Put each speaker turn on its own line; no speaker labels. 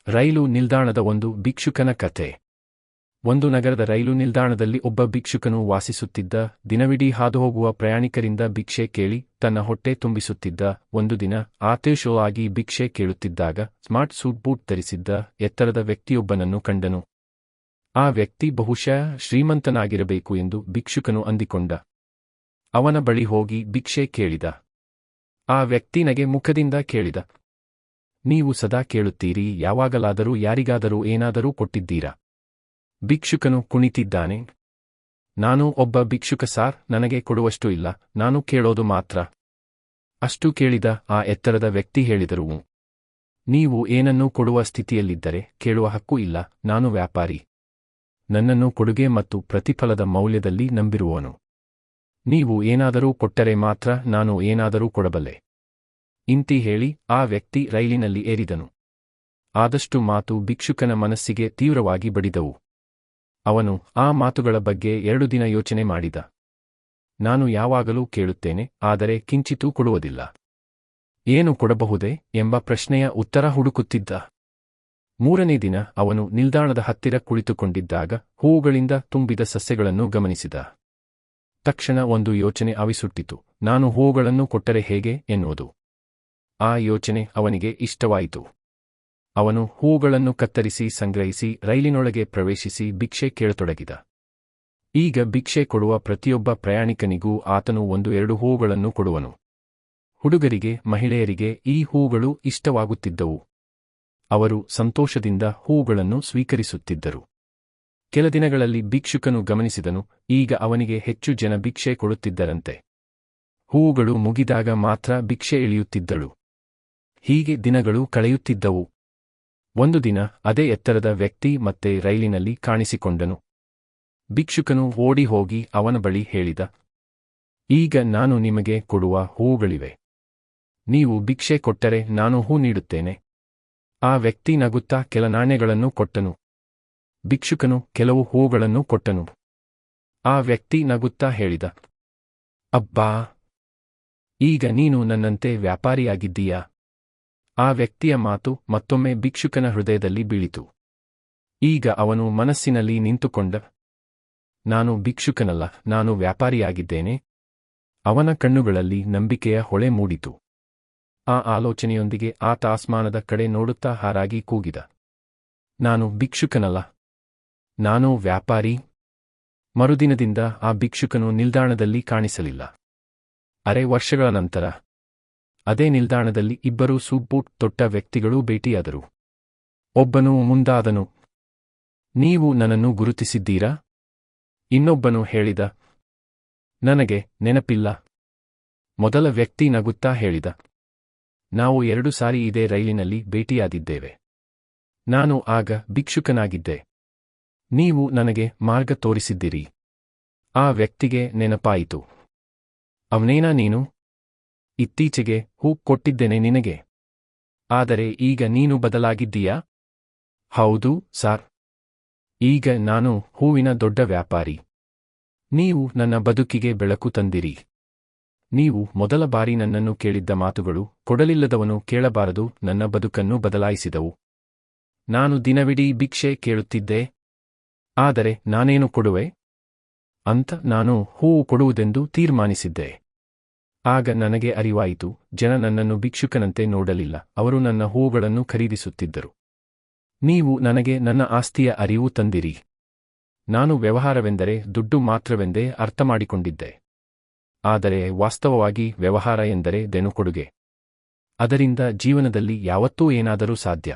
ರೈಲು ನಿಲ್ದಾಣದ ಒಂದು ಭಿಕ್ಷುಕನ ಕಥೆ. ಒಂದು ನಗರದ ರೈಲು ನಿಲ್ದಾಣದಲ್ಲಿ ಒಬ್ಬ ಭಿಕ್ಷುಕನು ವಾಸಿಸುತ್ತಿದ್ದ. ದಿನವಿಡೀ ಹಾದುಹೋಗುವ ಪ್ರಯಾಣಿಕರಿಂದ ಭಿಕ್ಷೆ ಕೇಳಿ ತನ್ನ ಹೊಟ್ಟೆ ತುಂಬಿಸುತ್ತಿದ್ದ. ಒಂದು ದಿನ ಆತೇಶೋ ಆಗಿ ಭಿಕ್ಷೆ ಕೇಳುತ್ತಿದ್ದಾಗ ಸ್ಮಾರ್ಟ್ ಸೂಟ್ ಬೂಟ್ ಧರಿಸಿದ್ದ ಎತ್ತರದ ವ್ಯಕ್ತಿಯೊಬ್ಬನನ್ನು ಕಂಡನು. ಆ ವ್ಯಕ್ತಿ ಬಹುಶಃ ಶ್ರೀಮಂತನಾಗಿರಬೇಕು ಎಂದು ಭಿಕ್ಷುಕನು ಅಂದಿಕೊಂಡ. ಅವನ ಬಳಿ ಹೋಗಿ ಭಿಕ್ಷೆ ಕೇಳಿದ. ಆ ವ್ಯಕ್ತಿ ನಗೆ ಮುಖದಿಂದ ಕೇಳಿದ, ನೀವು ಸದಾ ಕೇಳುತ್ತೀರಿ, ಯಾವಾಗಲಾದರೂ ಯಾರಿಗಾದರೂ ಏನಾದರೂ ಕೊಟ್ಟಿದ್ದೀರಾ? ಭಿಕ್ಷುಕನು ಕುಣಿತಿದ್ದಾನೆ. ನಾನು ಒಬ್ಬ ಭಿಕ್ಷುಕ ಸಾರ್, ನನಗೆ ಕೊಡುವಷ್ಟು ಇಲ್ಲ, ನಾನು ಕೇಳೋದು ಮಾತ್ರ. ಅಷ್ಟು ಕೇಳಿದ ಆ ಎತ್ತರದ ವ್ಯಕ್ತಿ ಹೇಳಿದರು, ನೀವು ಏನನ್ನೂ ಕೊಡುವ ಸ್ಥಿತಿಯಲ್ಲಿದ್ದರೆ ಕೇಳುವ ಹಕ್ಕು ಇಲ್ಲ, ನಾನು ವ್ಯಾಪಾರಿ. ನನ್ನನ್ನು ಕೊಡುಗೆ ಮತ್ತು ಪ್ರತಿಫಲದ ಮೌಲ್ಯದಲ್ಲಿ ನಂಬಿರುವವನು. ನೀವು ಏನಾದರೂ ಕೊಟ್ಟರೆ ಮಾತ್ರ ನಾನು ಏನಾದರೂ ಕೊಡಬಲ್ಲೆ. ಇಂತಿ ಹೇಳಿ ಆ ವ್ಯಕ್ತಿ ರೈಲಿನಲ್ಲಿ ಏರಿದನು. ಆದಷ್ಟು ಮಾತು ಭಿಕ್ಷುಕನ ಮನಸ್ಸಿಗೆ ತೀವ್ರವಾಗಿ ಬಡಿದವು. ಅವನು ಆ ಮಾತುಗಳ ಬಗ್ಗೆ 2 ದಿನ ಯೋಚನೆ ಮಾಡಿದ. ನಾನು ಯಾವಾಗಲೂ ಕೇಳುತ್ತೇನೆ, ಆದರೆ ಕಿಂಚಿತೂ ಕೊಡುವುದಿಲ್ಲ. ಏನು ಕೊಡಬಹುದೇ ಎಂಬ ಪ್ರಶ್ನೆಯ ಉತ್ತರ ಹುಡುಕುತ್ತಿದ್ದ. 3ನೇ ದಿನ ಅವನು ನಿಲ್ದಾಣದ ಹತ್ತಿರ ಕುಳಿತುಕೊಂಡಿದ್ದಾಗ ಹೂವುಗಳಿಂದ ತುಂಬಿದ ಸಸ್ಯಗಳನ್ನು ಗಮನಿಸಿದ. ತಕ್ಷಣ ಒಂದು ಯೋಚನೆ ಆವಿಸುಟ್ಟಿತು, ನಾನು ಹೂವುಗಳನ್ನು ಕೊಟ್ಟರೆ ಹೇಗೆ ಎನ್ನುವುದು. ಆ ಯೋಚನೆ ಅವನಿಗೆ ಇಷ್ಟವಾಯಿತು. ಅವನು ಹೂವುಗಳನ್ನು ಕತ್ತರಿಸಿ ಸಂಗ್ರಹಿಸಿ ರೈಲಿನೊಳಗೆ ಪ್ರವೇಶಿಸಿ ಭಿಕ್ಷೆ ಕೇಳತೊಡಗಿದ. ಈಗ ಭಿಕ್ಷೆ ಕೊಡುವ ಪ್ರತಿಯೊಬ್ಬ ಪ್ರಯಾಣಿಕನಿಗೂ ಆತನು 1-2 ಹೂವುಗಳನ್ನು ಕೊಡುವನು. ಹುಡುಗರಿಗೆ, ಮಹಿಳೆಯರಿಗೆ ಈ ಹೂವುಗಳು ಇಷ್ಟವಾಗುತ್ತಿದ್ದವು. ಅವರು ಸಂತೋಷದಿಂದ ಹೂವುಗಳನ್ನು ಸ್ವೀಕರಿಸುತ್ತಿದ್ದರು. ಕೆಲ ದಿನಗಳಲ್ಲಿ ಭಿಕ್ಷುಕನು ಗಮನಿಸಿದನು, ಈಗ ಅವನಿಗೆ ಹೆಚ್ಚು ಜನ ಭಿಕ್ಷೆ ಕೊಡುತ್ತಿದ್ದರಂತೆ. ಹೂವುಗಳು ಮುಗಿದಾಗ ಮಾತ್ರ ಭಿಕ್ಷೆ ಇಳಿಯುತ್ತಿದ್ದಳು. ಹೀಗೆ ದಿನಗಳು ಕಳೆಯುತ್ತಿದ್ದವು. ಒಂದು ದಿನ ಅದೇ ಎತ್ತರದ ವ್ಯಕ್ತಿ ಮತ್ತೆ ರೈಲಿನಲ್ಲಿ ಕಾಣಿಸಿಕೊಂಡನು. ಭಿಕ್ಷುಕನು ಓಡಿ ಹೋಗಿ ಅವನ ಬಳಿ ಹೇಳಿದ, ಈಗ ನಾನು ನಿಮಗೆ ಕೊಡುವ ಹೂವುಗಳಿವೆ. ನೀವು ಭಿಕ್ಷೆ ಕೊಟ್ಟರೆ ನಾನು ಹೂ ನೀಡುತ್ತೇನೆ. ಆ ವ್ಯಕ್ತಿ ನಗುತ್ತಾ ಕೆಲ ನಾಣ್ಯಗಳನ್ನು ಕೊಟ್ಟನು. ಭಿಕ್ಷುಕನು ಕೆಲವು ಹೂವುಗಳನ್ನು ಕೊಟ್ಟನು. ಆ ವ್ಯಕ್ತಿ ನಗುತ್ತಾ ಹೇಳಿದ, ಅಬ್ಬಾ, ಈಗ ನೀನು ನನ್ನಂತೆ ವ್ಯಾಪಾರಿಯಾಗಿದ್ದೀಯಾ? ಆ ವ್ಯಕ್ತಿಯ ಮಾತು ಮತ್ತೊಮ್ಮೆ ಭಿಕ್ಷುಕನ ಹೃದಯದಲ್ಲಿ ಬೀಳಿತು. ಈಗ ಅವನು ಮನಸ್ಸಿನಲ್ಲಿ ನಿಂತುಕೊಂಡ, ನಾನು ಭಿಕ್ಷುಕನಲ್ಲ, ನಾನು ವ್ಯಾಪಾರಿಯಾಗಿದ್ದೇನೆ. ಅವನ ಕಣ್ಣುಗಳಲ್ಲಿ ನಂಬಿಕೆಯ ಹೊಳೆ ಮೂಡಿತು. ಆ ಆಲೋಚನೆಯೊಂದಿಗೆ ಆತ ಆಸ್ಮಾನದ ಕಡೆ ನೋಡುತ್ತಾ ಹಾರಾಗಿ ಕೂಗಿದ, ನಾನು ಭಿಕ್ಷುಕನಲ್ಲ, ನಾನು ವ್ಯಾಪಾರಿ. ಮರುದಿನದಿಂದ ಆ ಭಿಕ್ಷುಕನು ನಿಲ್ದಾಣದಲ್ಲಿ ಕಾಣಿಸಲಿಲ್ಲ. ಅರೆ ವರ್ಷಗಳ ನಂತರ ಅದೇ ನಿಲ್ದಾಣದಲ್ಲಿ 2 ಸೂಟ್ ಬೂಟ್ ತೊಟ್ಟ ವ್ಯಕ್ತಿಗಳೂ ಭೇಟಿಯಾದರು. ಒಬ್ಬನು ಮುಂದಾದನು, ನೀವು ನನ್ನನ್ನು ಗುರುತಿಸಿದ್ದೀರಾ? ಇನ್ನೊಬ್ಬನು ಹೇಳಿದ, ನನಗೆ ನೆನಪಿಲ್ಲ. ಮೊದಲ ವ್ಯಕ್ತಿ ನಗುತ್ತಾ ಹೇಳಿದ, ನಾವು 2 ಸಾರಿ ಇದೇ ರೈಲಿನಲ್ಲಿ ಭೇಟಿಯಾದಿದ್ದೇವೆ. ನಾನು ಆಗ ಭಿಕ್ಷುಕನಾಗಿದ್ದೆ. ನೀವು ನನಗೆ ಮಾರ್ಗ ತೋರಿಸಿದ್ದೀರಿ. ಆ ವ್ಯಕ್ತಿಗೆ ನೆನಪಾಯಿತು. ಅವನೇನಾ ನೀನು? ಇತ್ತೀಚೆಗೆ ಹೂ ಕೊಟ್ಟಿದ್ದೇನೆ ನಿನಗೆ. ಆದರೆ ಈಗ ನೀನು ಬದಲಾಗಿದ್ದೀಯಾ? ಹೌದು ಸಾರ್. ಈಗ ನಾನು ಹೂವಿನ ದೊಡ್ಡ ವ್ಯಾಪಾರಿ. ನೀವು ನನ್ನ ಬದುಕಿಗೆ ಬೆಳಕು ತಂದಿರಿ. ನೀವು ಮೊದಲ ಬಾರಿ ನನ್ನನ್ನು ಕೇಳಿದ್ದ ಮಾತುಗಳು, ಕೊಡಲಿಲ್ಲದವನು ಕೇಳಬಾರದು, ನನ್ನ ಬದುಕನ್ನು ಬದಲಾಯಿಸಿದವು. ನಾನು ದಿನವಿಡೀ ಭಿಕ್ಷೆ ಕೇಳುತ್ತಿದ್ದೆ. ಆದರೆ ನಾನೇನು ಕೊಡುವೆ ಅಂತ ನಾನು ಹೂವು ಕೊಡುವುದೆಂದು ತೀರ್ಮಾನಿಸಿದ್ದೆ. ಆಗ ನನಗೆ ಅರಿವಾಯಿತು, ಜನ ನನ್ನನ್ನು ಭಿಕ್ಷುಕನಂತೆ ನೋಡಲಿಲ್ಲ, ಅವರು ನನ್ನ ಹೂವುಗಳನ್ನು ಖರೀದಿಸುತ್ತಿದ್ದರು. ನೀವು ನನಗೆ ನನ್ನ ಆಸ್ತಿಯ ಅರಿವು ತಂದಿರಿ. ನಾನು ವ್ಯವಹಾರವೆಂದರೆ ದುಡ್ಡು ಮಾತ್ರವೆಂದೇ ಅರ್ಥಮಾಡಿಕೊಂಡಿದ್ದೆ. ಆದರೆ ವಾಸ್ತವವಾಗಿ ವ್ಯವಹಾರ ಎಂದರೆ ಕೊಡುಗೆ. ಅದರಿಂದ ಜೀವನದಲ್ಲಿ ಯಾವತ್ತೂ ಏನಾದರೂ ಸಾಧ್ಯ.